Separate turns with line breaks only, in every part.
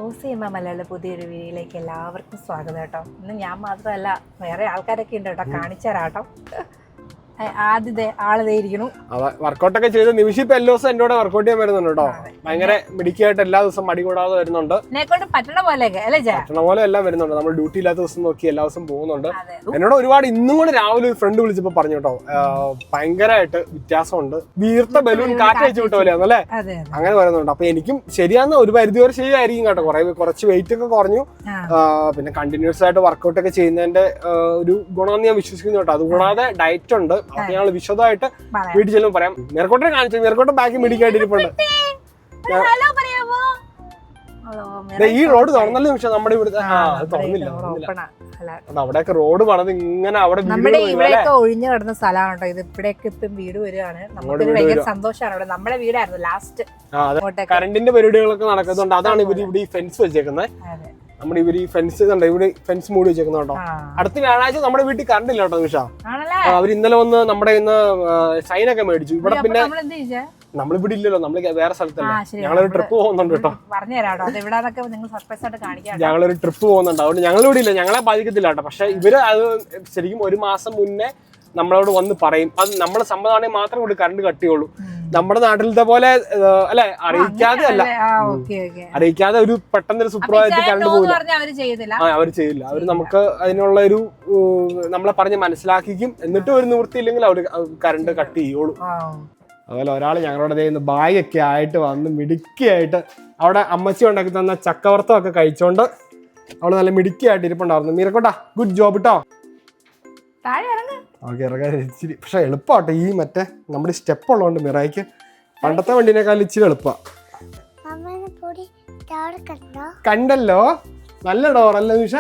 House ചെയ്യുമ്പോൾ മലയാള പുതിയൊരു വീഡിയോയിലേക്ക് എല്ലാവർക്കും സ്വാഗതം കേട്ടോ. ഇന്ന് ഞാൻ മാത്രമല്ല, വേറെ ആൾക്കാരൊക്കെ ഉണ്ട് കേട്ടോ, കാണിച്ചു തരാം കേട്ടോ. ആദ്യത്തെ ആളതേ ഇരിക്കണു.
വർക്കൗട്ടൊക്കെ ചെയ്ത് നിമിഷം ഇപ്പൊ എല്ലാ ദിവസം എന്നോട് വർക്കൗട്ട് ചെയ്യാൻ വരുന്നുണ്ട് കേട്ടോ. ഭയങ്കര മിടുക്കിയായിട്ട് എല്ലാ ദിവസം മടി കൂടാതെ വരുന്നുണ്ട്.
എന്നെക്കൊണ്ട് പറ്റണ പോലെയൊക്കെ അല്ലേ?
പറ്റണ പോലെ എല്ലാം വരുന്നുണ്ട്. നമ്മൾ ഡ്യൂട്ടി ഇല്ലാത്ത ദിവസം നോക്കി എല്ലാ ദിവസം പോകുന്നുണ്ട്. എന്നോട് ഒരുപാട് ഇന്നും കൂടെ രാവിലെ ഒരു ഫ്രണ്ട് വിളിച്ചപ്പോ പറഞ്ഞു കേട്ടോ, ഭയങ്കരമായിട്ട് വ്യത്യാസമുണ്ട്, വീർത്ത ബലൂൺ കാറ്റ് അയച്ചു വിട്ട പോലെയാണല്ലേ, അങ്ങനെ പറയുന്നുണ്ട്. അപ്പൊ എനിക്കും ശരിയാന്ന് ഒരു പരിധി വരെ ശരിയായിരിക്കും കേട്ടോ. കുറച്ച് വെയിറ്റ് ഒക്കെ കുറഞ്ഞു. പിന്നെ കണ്ടിന്യൂസ് ആയിട്ട് വർക്കൗട്ട് ഒക്കെ ചെയ്യുന്നതിന്റെ ഒരു ഗുണമെന്ന് ഞാൻ വിശ്വസിക്കുന്നു കേട്ടോ. അതുകൂടാതെ ഡയറ്റ് ഉണ്ട്. അപ്പൊ ഞങ്ങൾ വിശദമായിട്ട് വീട്ടിൽ ചെല്ലുമ്പോൾ പറയാം. മെർക്കോട്ടെ കാണിച്ചു, മെർക്കോട്ടെ ബാക്കി മിടിക്കായിട്ടിരിപ്പുണ്ട്. ഈ റോഡ് തുറന്നല്ലേ നിമിഷം നമ്മുടെ ഇവിടുത്തെ തുറന്നില്ല. അവിടെയൊക്കെ റോഡ് പണിത് ഇങ്ങനെ അവിടെ
ഇവിടെയൊക്കെ ഒഴിഞ്ഞു കിടന്ന സ്ഥലമാണ് കേട്ടോ ഇത്. ഇവിടെയൊക്കെ ഇപ്പം വീട് വരികയാണ്. നമുക്ക് ഭയങ്കര സന്തോഷമാണ്. ഇവിടെ നമ്മുടെ വീടായിരുന്നു ലാസ്റ്റ്.
കറണ്ടിന്റെ പരിപാടികളൊക്കെ നടക്കുന്നുണ്ട്. അതാണ് ഇവര് ഇവിടെ ഈ ഫെൻസ് വെച്ചേക്കുന്നത്. നമ്മുടെ ഇവര് ഈ ഫെൻസ് ഇവിടെ ഫെൻസ് മൂടി വെച്ചേക്കുന്ന കേട്ടോ. അടുത്ത വ്യാഴാഴ്ച നമ്മുടെ വീട്ടിൽ കറണ്ട് ഇല്ല കേട്ടോ നിമിഷ. അവർ ഇന്നലെ വന്ന് നമ്മുടെ ഇന്ന് സൈനൊക്കെ മേടിച്ചു. ഇവിടെ പിന്നെ നമ്മളിവിടെ ഇല്ലല്ലോ, നമ്മള് വേറെ സ്ഥലത്തല്ലേ. ഞങ്ങളൊരു ട്രിപ്പ് പോകുന്നുണ്ട് കേട്ടോ. ഞങ്ങളൊരു ട്രിപ്പ് പോകുന്നുണ്ട്. അതുകൊണ്ട് ഞങ്ങളിവിടെ ഇല്ല, ഞങ്ങളെ ബാധിക്കത്തില്ല കേട്ടോ. പക്ഷെ ഇവര് അത് ശരിക്കും ഒരു മാസം മുന്നേ നമ്മളോട് വന്ന് പറയും. അത് നമ്മുടെ സമ്മതമാണെങ്കിൽ മാത്രം ഇവിടെ കറണ്ട് കട്ട് ചെയ്യുള്ളൂ. നമ്മുടെ നാട്ടിലത്തെ പോലെ അല്ലെ, അറിയിക്കാതെ അല്ല, അറിയിക്കാതെ ഒരു പെട്ടെന്നൊരു സുപ്രഭാതത്തിൽ കറണ്ട് പോകില്ല. അവര് ചെയ്യില്ല. അവര് നമുക്ക് അതിനുള്ള ഒരു നമ്മളെ പറഞ്ഞ് മനസ്സിലാക്കിക്കും. എന്നിട്ടും ഒരു നിവൃത്തിയില്ലെങ്കിൽ അവര് കറണ്ട് കട്ട് ചെയ്യുള്ളൂ. അതുപോലെ ഒരാൾ ഞങ്ങളുടെ ബാഗൊക്കെ ആയിട്ട് വന്ന് മിടുക്കിയായിട്ട് അവിടെ അമ്മച്ചി ഉണ്ടാക്കി തന്ന ചക്കവർത്തമൊക്കെ കഴിച്ചോണ്ട് അവള് നല്ല മിടുക്കിയായിട്ട് ഇരിപ്പുണ്ടായിരുന്നു. മീരക്കോട്ടാ, ഗുഡ് ജോബ് കേട്ടോ. ഓക്കെ, ഇറങ്ങാൻ ഇച്ചിരി പക്ഷെ എളുപ്പമാട്ടെ. ഈ മറ്റേ നമ്മുടെ സ്റ്റെപ്പ് ഉള്ളതുകൊണ്ട് മിറായിക്ക് പണ്ടത്തെ വണ്ടിനേക്കാൾ ഇച്ചിരി എളുപ്പമാണ്. കണ്ടല്ലോ, നല്ല ഡോറല്ലേ നിമിഷ.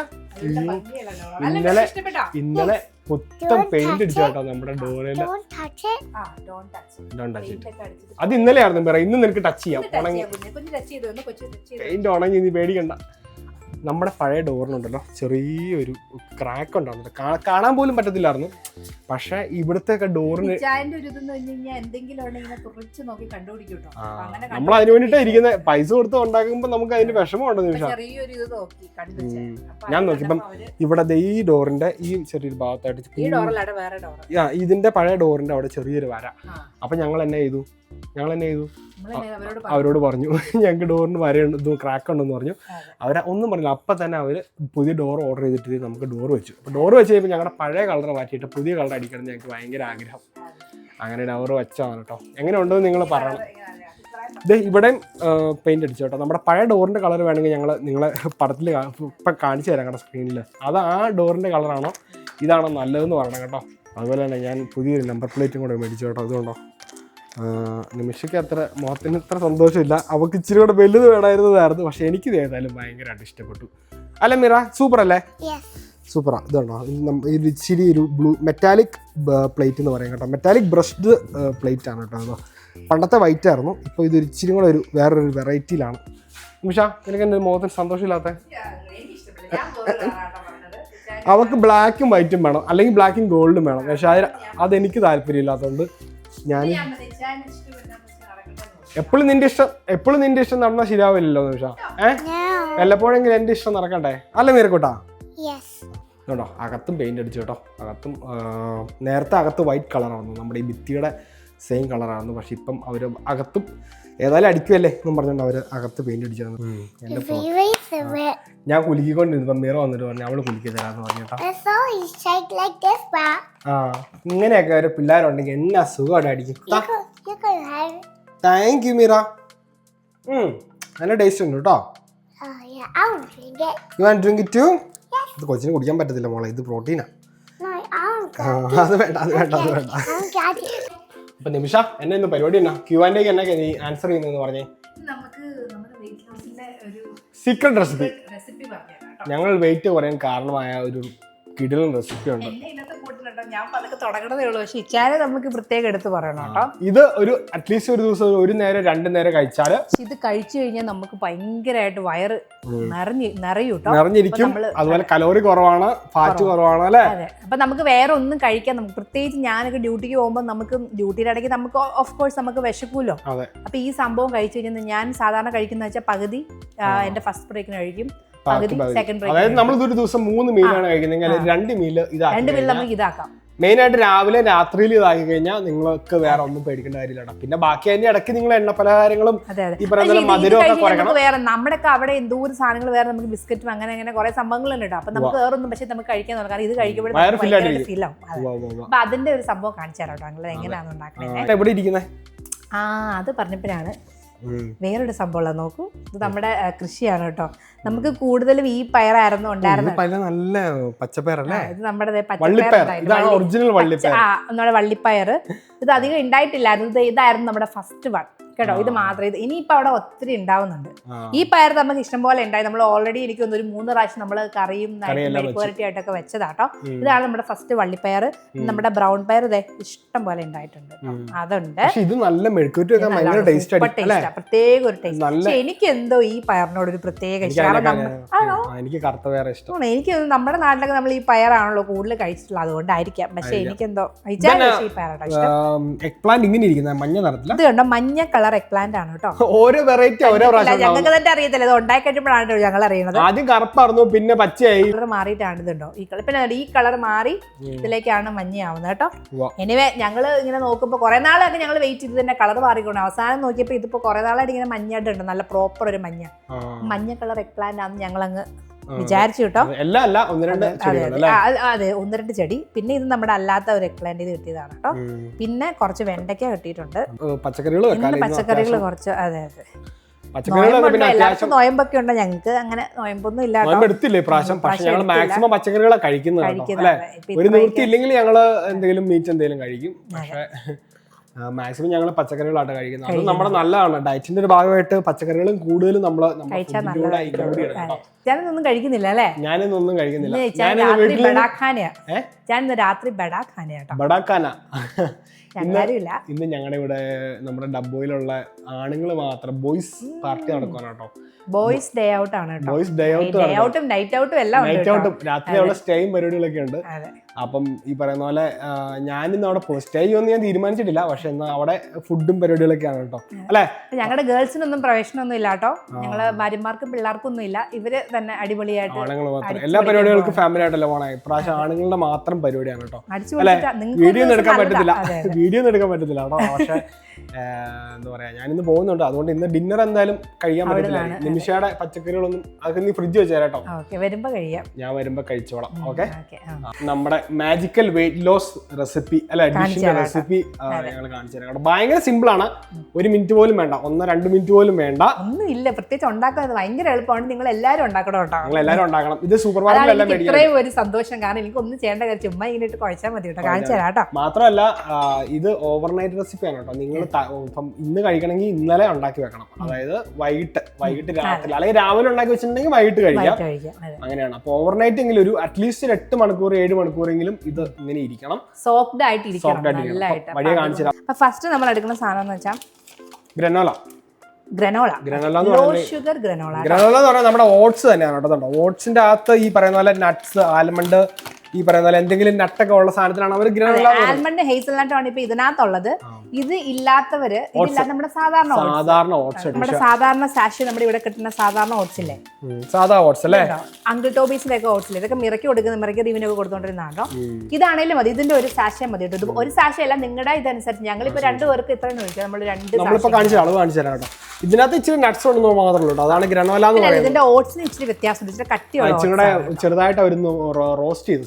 ഇന്നലെ മൊത്തം പെയിന്റ് അടിച്ചു കേട്ടോ നമ്മുടെ ഡോറില്. അത് ഇന്നലെ ആയിരുന്നു മിറ. ഇന്ന് നിനക്ക് ടച്ച് ചെയ്യാം. ഉണങ്ങി പെയിന്റ് ഉണങ്ങി, നീ പേടിക്കണ്ട. നമ്മുടെ പഴയ ഡോറിനുണ്ടല്ലോ ചെറിയൊരു ക്രാക്ക് ഉണ്ടായിരുന്നു. കാണാൻ പോലും പറ്റത്തില്ലായിരുന്നു. പക്ഷെ ഇവിടുത്തെ ഡോറിന് നമ്മൾ അതിന് വേണ്ടിട്ടാ ഇരിക്കുന്നത്. പൈസ കൊടുത്ത് ഉണ്ടാക്കുമ്പോ നമുക്ക് അതിന്റെ വിഷമമുണ്ട് നിമിഷം. ഞാൻ നോക്കിയപ്പം ഇവിടെ ഈ ഡോറിന്റെ ഈ ചെറിയൊരു ഭാഗത്തായിട്ട് ഇതിന്റെ പഴയ ഡോറിന്റെ അവിടെ ചെറിയൊരു വര. അപ്പൊ ഞങ്ങൾ എന്നെ ചെയ്തു അവരോട് പറഞ്ഞു, ഞങ്ങൾക്ക് ഡോറിന് വരയുണ്ട്, ക്രാക്ക് ഉണ്ടെന്ന് പറഞ്ഞു. അവരെ ഒന്നും പറഞ്ഞില്ല. അപ്പം തന്നെ അവര് പുതിയ ഡോർ ഓർഡർ ചെയ്തിട്ട് നമുക്ക് ഡോർ വെച്ചു. അപ്പോൾ ഡോർ വെച്ച് കഴിയുമ്പോൾ ഞങ്ങളുടെ പഴയ കളർ മാറ്റിയിട്ട് പുതിയ കളർ അടിക്കണം എന്ന് ഞങ്ങൾക്ക് ഭയങ്കര ആഗ്രഹം. അങ്ങനെ ഡോർ വെച്ചാണ് കേട്ടോ. എങ്ങനെ ഉണ്ടെന്ന് നിങ്ങൾ പറയണം. ഇത് ഇവിടെയും പെയിന്റ് അടിച്ചു കേട്ടോ. നമ്മുടെ പഴയ ഡോറിന്റെ കളർ വേണമെങ്കിൽ ഞങ്ങൾ നിങ്ങളെ പടത്തിൽ ഇപ്പം കാണിച്ചു തരാം കേട്ടോ സ്ക്രീനിൽ. അത് ആ ഡോറിന്റെ കളറാണോ ഇതാണോ നല്ലതെന്ന് പറയണം കേട്ടോ. അതുപോലെ തന്നെ ഞാൻ പുതിയൊരു നമ്പർ പ്ലേറ്റും കൂടെ മേടിച്ചു കേട്ടോ. അതുകൊണ്ടോ നിമിഷയ്ക്ക് അത്ര മുഖത്തിന് ഇത്ര സന്തോഷമില്ല. അവൾക്ക് ഇച്ചിരി കൂടെ വലുത് വേണമായിരുന്നതായിരുന്നു. പക്ഷെ എനിക്ക് ഏതായാലും ഭയങ്കരമായിട്ട് ഇഷ്ടപ്പെട്ടു. അല്ല മീറ, സൂപ്പർ അല്ലേ? സൂപ്പറാ. ഇതുണ്ടോ, ഇത് ഇച്ചിരി ഒരു ബ്ലൂ മെറ്റാലിക് പ്ലേറ്റ് എന്ന് പറയും കേട്ടോ. മെറ്റാലിക് ബ്രഷ്ഡ് പ്ലേറ്റ് ആണ് കേട്ടോ. അതോ പണ്ടത്തെ വൈറ്റ് ആയിരുന്നു, ഇപ്പോൾ ഇത് ഇച്ചിരി കൂടെ ഒരു വേറൊരു വെറൈറ്റിയിലാണ്. നിമിഷ, നിനക്ക് എൻ്റെ മുഖത്തിന് സന്തോഷമില്ലാത്ത? അവൾക്ക് ബ്ലാക്കും വൈറ്റും വേണം, അല്ലെങ്കിൽ ബ്ലാക്കും ഗോൾഡും വേണം. പക്ഷെ അതെനിക്ക് താല്പര്യമില്ലാത്തതുകൊണ്ട് ഞാൻ എപ്പോഴും നിന്റെ ഇഷ്ടം നടന്നാൽ ശരിയാവില്ലല്ലോ നിമിഷ. വല്ലപ്പോഴെങ്കിലും എന്റെ ഇഷ്ടം നടക്കണ്ടേ അല്ല മീരക്കൂട്ടാ? കേട്ടോ, അകത്തും പെയിന്റ് അടിച്ചു കേട്ടോ. അകത്തും നേരത്തെ അകത്ത് വൈറ്റ് കളറായിരുന്നു, നമ്മുടെ ഈ ഭിത്തിയുടെ സെയിം കളറായിരുന്നു. പക്ഷെ ഇപ്പം അവര് അകത്തും ഏതായാലും അടിക്കുമല്ലേ എന്നും പറഞ്ഞോണ്ട് അവര് അകത്ത് പെയിന്റ് അടിച്ചായിരുന്നു. ഞാൻ കുലുക്കിക്കൊണ്ടിരുന്നു. മീറ വന്നിട്ട് പറഞ്ഞു അവള് കുലുക്കി തരാന്ന് പറഞ്ഞു കേട്ടോ. ഇങ്ങനെയൊക്കെ ഒരു പിള്ളേരുണ്ടെങ്കിൽ എന്നാ സുഖമായിട്ട് അടിക്കും. Thank you Meera. നല്ല ടേസ്റ്റ് ഉണ്ട് കേട്ടോ. You want drink it too? ഇത് കൊച്ചിന് കുടിക്കാൻ പറ്റത്തില്ല മോളെ, ഇത് പ്രോട്ടീനാ. അത് വേണ്ട. അപ്പൊ നിമിഷ, എന്നെ ഇന്ന് പരിപാടി എന്നാ? Q&A എന്നൊക്കെ നീ ആൻസർ ചെയ്യുന്നെന്ന് പറഞ്ഞേ. Secret recipe. ഞങ്ങൾ വെയിറ്റ് കുറയാൻ കാരണമായ ഒരു കിടിലൻ റെസിപ്പി ഉണ്ട്.
ഞാൻ പതൊക്കെ തുടങ്ങണതേ ഉള്ളൂ. പക്ഷെ ഇച്ചാരെ നമുക്ക് പ്രത്യേകം എടുത്ത് പറയണം കേട്ടോ.
ഇത് ഒരു അറ്റ്ലീസ്റ്റ് ഒരു ദിവസം 1 നേരം 2 നേരം കഴിച്ചാൽ
ഇത് കഴിച്ചു കഴിഞ്ഞാൽ നമുക്ക് ഭയങ്കരമായിട്ട് വയറ് നിറയും കേട്ടോ.
നിറഞ്ഞിരിക്കും. അതുപോലെ കലോറി കുറവാണ്, ഫാറ്റ് കുറവാണ് അല്ലേ?
അതെ. അപ്പൊ നമുക്ക് വേറെ ഒന്നും കഴിക്കാൻ, നമുക്ക് പ്രത്യേകിച്ച് ഞാനൊക്കെ ഡ്യൂട്ടിക്ക് പോകുമ്പോൾ നമുക്ക് ഡ്യൂട്ടിയുടെ ഇടയ്ക്ക് നമുക്ക് ഓഫ് കോഴ്സ് നമുക്ക് വിശക്കൂലോ. അപ്പൊ ഈ സംഭവം കഴിച്ചു കഴിഞ്ഞാൽ ഞാൻ സാധാരണ കഴിക്കുന്ന വെച്ചാൽ പകുതി എന്റെ ഫസ്റ്റ് ബ്രേക്കിന് കഴിക്കും, പകുതി സെക്കൻഡ് ബ്രേക്ക്.
അതായത് നമ്മൾ ഒരു ദിവസം 3 മീലാണ് കഴിക്കുന്നത്, 2 മീല്
നമുക്ക് ഇതാക്കാം.
മെയിൻ ആയിട്ട് രാവിലെ രാത്രിയിൽ ഇതാക്കി കഴിഞ്ഞാൽ നിങ്ങൾക്ക് വേറെ ഒന്നും പേടിക്കേണ്ട കാര്യമില്ല. പിന്നെ ബാക്കി അതിന്റെ ഇടയ്ക്ക് നിങ്ങൾ എണ്ണ പലഹാരങ്ങളും ഈ പറയുന്ന മധുരമൊക്കെ കുറയ്ക്കണം.
വേറെ നമ്മുടെയൊക്കെ അവിടെ എന്തോരം സാധനങ്ങൾ വേറെ നമുക്ക് ബിസ്ക്കറ്റും അങ്ങനെ കുറെ സംഭവങ്ങൾ ഉണ്ട്. അപ്പൊ നമുക്ക് വേറൊന്നും പക്ഷെ നമുക്ക് കഴിക്കാൻ തുടങ്ങാം. കാരണം ഇത് കഴിക്കുമ്പോഴേ അപ്പൊ അതിന്റെ ഒരു സംഭവം കാണിച്ചു തരാം കേട്ടോ, നിങ്ങൾ എങ്ങനെയാണ് ഉണ്ടാക്കുന്നത്.
എവിടെ ഇരിക്കുന്നത്?
അത് പറഞ്ഞപ്പോഴാണ് വേറൊരു സംഭവം നോക്കൂ. ഇത് നമ്മുടെ കൃഷിയാണ് കേട്ടോ. നമുക്ക് കൂടുതലും ഈ പയറായിരുന്നു ഉണ്ടായിരുന്നത്.
നല്ല പച്ചപ്പയറല്ലേ
ഇത് നമ്മുടെ
നമ്മുടെ
വള്ളിപ്പയർ. ഇത് അധികം ഉണ്ടായിട്ടില്ലായിരുന്നു. ഇതായിരുന്നു നമ്മുടെ ഫസ്റ്റ് വൺ കേട്ടോ. ഇത് മാത്രം. ഇത് ഇനിയിപ്പോ അവിടെ ഒത്തിരി ഉണ്ടാവുന്നുണ്ട്. ഈ പയർ നമുക്ക് ഇഷ്ടം പോലെ ഉണ്ടായി. നമ്മൾ ഓൾറെഡി എനിക്ക് ഒരു 3 പ്രാവശ്യം നമ്മൾ കറിയും മെഴുക്കുവരട്ടി ആയിട്ടൊക്കെ വെച്ചതാട്ടോ. ഇതാണ് നമ്മുടെ ഫസ്റ്റ് വള്ളിപ്പയർ. നമ്മുടെ ബ്രൗൺ പയർ ഇതേ ഇഷ്ടം പോലെ ഉണ്ടായിട്ടുണ്ട്. അതുണ്ട്. പ്രത്യേക ഒരു ടേസ്റ്റ്. പക്ഷെ എനിക്ക് എന്തോ ഈ പയറിനോട് ഒരു പ്രത്യേക ഇഷ്ടം. എനിക്ക് നമ്മുടെ നാട്ടിലൊക്കെ നമ്മൾ ഈ പയറാണല്ലോ കൂടുതൽ കഴിച്ചിട്ടുള്ളത്, അതുകൊണ്ടായിരിക്കാം. പക്ഷെ എനിക്കെന്തോ ഈ പയറാട്ടോ ഇഷ്ടം. ഇത് കണ്ടോ, മഞ്ഞ കളർ എഗ് പ്ലാന്റ് ആണ് കേട്ടോ.
ഓരോ വെറൈറ്റി ഓരോ പ്രാവശ്യം
ഞങ്ങൾക്ക് തന്നെ അറിയത്തില്ല. ഇത് ഉണ്ടാക്കി കഴിയുമ്പോഴാണ് ഞങ്ങൾ അറിയണത്.
ആദ്യം കറുപ്പായിരുന്നു, പിന്നെ പച്ചയായി.
കളർ മാറിയിട്ടാണ് ഇതുണ്ടോ ഈ കളർ. പിന്നെ ഈ കളർ മാറി ഇതിലേക്കാണ് മഞ്ഞയാവുന്നത് കേട്ടോ. എനിവേ ഞങ്ങള് ഇങ്ങനെ നോക്കുമ്പോ കുറെ നാളൊക്കെ ഞങ്ങൾ വെയിറ്റ് ചെയ്ത് തന്നെ കളർ മാറിക്കൊണ്ട് അവസാനം നോക്കിയപ്പോ ഇതിപ്പോ കുറെ നാളായിട്ട് ഇങ്ങനെ മഞ്ഞായിട്ടുണ്ട്, നല്ല പ്രോപ്പർ ഒരു മഞ്ഞ കളർ എഗ് പ്ലാന്റ് ആണെന്ന് ഞങ്ങളങ്ങ് വിചാരിച്ചു കേട്ടോ. അതെ, 1-2 ചെടി. പിന്നെ ഇത് നമ്മുടെ അല്ലാത്ത ഒരു എഗ് പ്ലാന്റ് ഇത് കിട്ടിയതാണ് കേട്ടോ. പിന്നെ കുറച്ച് വെണ്ടയ്ക്ക കിട്ടിയിട്ടുണ്ട്, പച്ചക്കറികൾ കുറച്ച്. അതെ അതെ, എല്ലാവർക്കും നോയമ്പൊക്കെ ഉണ്ടോ? ഞങ്ങൾക്ക് അങ്ങനെ നോയമ്പൊന്നും ഇല്ല.
മാക്സിമം പച്ചക്കറികളെ കഴിക്കുന്നത്. ഒരു നിവൃത്തി ഇല്ലെങ്കിൽ ഞങ്ങള് എന്തെങ്കിലും മീറ്റ് എന്തെങ്കിലും കഴിക്കും. പക്ഷേ മാക്സിമം ഞങ്ങൾ പച്ചക്കറികളാണ് കഴിക്കുന്നത്. അത് നമ്മുടെ നല്ലതാണ്. ഡയറ്റിന്റെ ഒരു ഭാഗമായിട്ട് പച്ചക്കറികളും കൂടുതലും
ഞാനൊന്നും കഴിക്കുന്നില്ല അല്ലേ?
ഞാനിതൊന്നും കഴിക്കുന്നില്ല.
രാത്രി
ബഡാഖാന. ഇന്ന് ഞങ്ങളുടെ ഇവിടെ നമ്മുടെ ഡബ്ബോയിലുള്ള ആണുങ്ങൾ മാത്രം ബോയ്സ് പാർട്ടി നടക്കാനാട്ടോ.
ബോയ്സ് ഡേ ഔട്ട് ആണ്.
ബോയ്സ് ഡേ ഔട്ടും
നൈറ്റ് ഔട്ടും എല്ലാം
നൈറ്റ് ഔട്ടും രാത്രി അവിടെ സ്റ്റേയും പരിപാടികളൊക്കെ ഉണ്ട്. അപ്പം ഈ പറയുന്ന പോലെ ഞാനിന്ന് അവിടെ സ്റ്റേ ചെയ്യുമെന്ന് ഞാൻ തീരുമാനിച്ചിട്ടില്ല. പക്ഷെ എന്നാൽ അവിടെ ഫുഡും പരിപാടികളൊക്കെയാണ് കേട്ടോ അല്ലെ.
ഞങ്ങളുടെ ഗേൾസിനൊന്നും പ്രവേശനമൊന്നും ഇല്ല കേട്ടോ. ഞങ്ങള് ഭാര്യമാർക്കും പിള്ളേർക്കും ഒന്നും ഇല്ല. ഇവര് തന്നെ അടിപൊളിയായിട്ട്
ആണുങ്ങൾ മാത്രം എല്ലാ പരിപാടികൾക്കും ഫാമിലി ആയിട്ടല്ലേ പോണേ. ഇപ്രാവശ്യം ആണുങ്ങളുടെ മാത്രം പരിപാടിയാണ് കേട്ടോ. അല്ലെ, വീഡിയോ ഒന്നും എടുക്കാൻ പറ്റത്തില്ല കേട്ടോ. പക്ഷെ എന്താ പറയാ, ഞാനിന്ന് പോകുന്നുണ്ട്. അതുകൊണ്ട് ഇന്ന് ഡിന്നർ എന്തായാലും കഴിയാൻ പറ്റത്തില്ല. നിമിഷയുടെ പച്ചക്കറികളൊന്നും അതൊക്കെ നീ ഫ്രിഡ്ജ് വെച്ചേരാട്ടോ. ഞാൻ വരുമ്പോ കഴിച്ചോളാം. ഓക്കെ, നമ്മുടെ മാജിക്കൽ വെയിറ്റ് ലോസ് റെസിപ്പി അല്ലെ, ഡിഷിന്റെ റെസിപ്പി ഞങ്ങൾ കാണിച്ചു തരാം. ഭയങ്കര സിമ്പിൾ ആണ്. 1 മിനിറ്റ് പോലും വേണ്ട, 1-2 മിനിറ്റ് പോലും വേണ്ട.
ഒന്നും ഇല്ല പ്രത്യേകിച്ച് ഉണ്ടാക്കാൻ. ഭയങ്കര എളുപ്പമാണ്. നിങ്ങൾ എല്ലാവരും ഉണ്ടാക്കണം കേട്ടോ.
നിങ്ങൾ എല്ലാവരും ഉണ്ടാക്കണം. ഇത് സൂപ്പർ മാർക്കറ്റിലെല്ലാം മേടിക്കാം.
ഇത്രയും ഒരു സന്തോഷം. കാരണം എനിക്ക് ഒന്നും ചെയ്യേണ്ട കാര്യം, ചുമ്മാ ഇങ്ങനെ ഇട്ട് കുഴച്ചാൽ മതി കേട്ടോ. കാണിച്ചു തരാം കേട്ടോ.
മാത്രമല്ല ഇത് ഓവർനൈറ്റ് റെസിപ്പിയാണ് കേട്ടോ. നിങ്ങൾ ഇപ്പം ഇന്ന് കഴിക്കണമെങ്കിൽ ഇന്നലെ ഉണ്ടാക്കി വെക്കണം. അതായത് വൈകിട്ട് രാത്രി, അല്ലെങ്കിൽ രാവിലെ ഉണ്ടാക്കി വെച്ചിട്ടുണ്ടെങ്കിൽ വൈകിട്ട് കഴിക്കാം. അങ്ങനെയാണ്. അപ്പൊ ഓവർനൈറ്റ് എങ്കിലും ഒരു അറ്റ്ലീസ്റ്റ് 8 മണിക്കൂർ 7 മണിക്കൂറെങ്കിലും ഇത് ഇങ്ങനെ ഇരിക്കണം.
സോഫ്റ്റ് ആയിട്ട് ഇരിക്കണം.
വഴിയെ കാണിച്ചു തരാം.
ഫസ്റ്റ് നമ്മൾ എടുക്കുന്ന സാധനം എന്ന് വെച്ചാൽ
ഗ്രനോള
ലോ ഷുഗർ ഗ്രനോള
എന്ന് പറഞ്ഞാൽ നമ്മുടെ ഓട്സ് തന്നെയാണ് കേട്ടോ. ഓട്സിന്റെ അകത്ത് ഈ പറയുന്ന പോലെ നട്ട്സ്, ആൽമണ്ട്, ഈ പറയുന്ന പോലെ എന്തെങ്കിലും നട്ടൊക്കെ ഉള്ള സാധനത്തിലാണ് അവർ ഗ്രനോള.
ആൽമണ്ട്, ഹേസൽനട്ട് ആണ് ഇപ്പൊ ഇതിനകത്തുള്ളത്. ഇത് ഇല്ലാത്തവര് നമ്മുടെ സാധാരണ ഓട്സ്, നമ്മുടെ സാധാരണ സാഷി നമ്മുടെ ഇവിടെ കിട്ടുന്ന സാധാരണ ഓട്സ് ഇല്ലേ,
സാധാ ഓട്സ് അല്ലേ,
അങ്കിൾ ടോബീസിന്റെ ഒക്കെ ഓട്സ് ഇല്ലേ, ഇതൊക്കെ മിറക്കി റീവിനൊക്കെ കൊടുത്തോണ്ടിരുന്നാണോ. ഇതാണേലും മതി, ഇതിന്റെ ഒരു സാഷ മതി കേട്ടോ. ഒരു സാഷ അല്ല, നിങ്ങളുടെ ഇതനുസരിച്ച്. ഞങ്ങളിപ്പോ 2 പേർക്ക് ഇത്ര ചോദിക്കാം. നമ്മൾ 2
നമ്മളിപ്പോ കാണിച്ചു തരാം കേട്ടോ. ഇതിനകത്ത് ഇച്ചിരി നട്ട്സ് ഉണ്ടെന്ന് മാത്രമേ ഉള്ളൂ. അതാണ് ഗ്രനോല എന്ന് പറയുന്നത്.
ഇതിന്റെ ഓട്സിന് ഇച്ചിരി വ്യത്യാസമുണ്ട്. ഇച്ചിരി കട്ടിയുള്ള
ചെറുതായിട്ട് അവർ റോസ്റ്റ് ചെയ്തു.